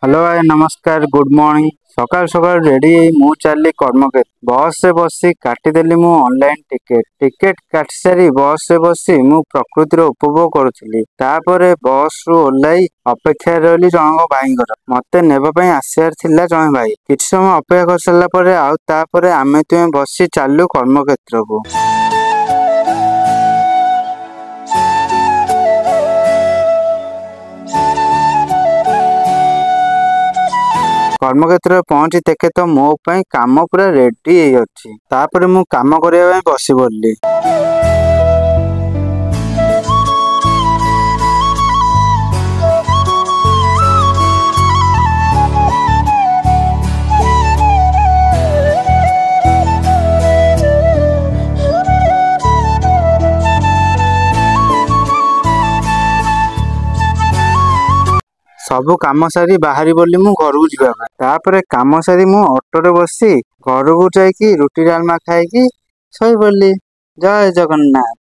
Hello भाई नमस्कार good morning. सकाल सकाल रेडी मु चली कर्मक्षेत्र बस से बसी काटिदेली मु ऑनलाइन टिकेट टिकेट काटी सारी बस से बसी मु प्रकृतिर उपभोग करुली। तापर बस रु ओह्लाई अपेक्षा रही जन भाई मते नेबाई आसार थिला जन भाई किछि समय अपेक्षा कर सारा पर आउ आमे तुम बसी चालू कर्मक्षेत्र को। कर्मक्षेत्र पहुंची देखे तो मो पाई काम पूरा रेडी अच्छी। तापर मु काम करने बसी पड़ली। सबु काम सारी बाहरी बोली मु घर को जावा। तापर काम सारी मु ऑटो बसी घर को जाकि रुटी डालमा खाई शोई पड़ली। जय जगन्नाथ।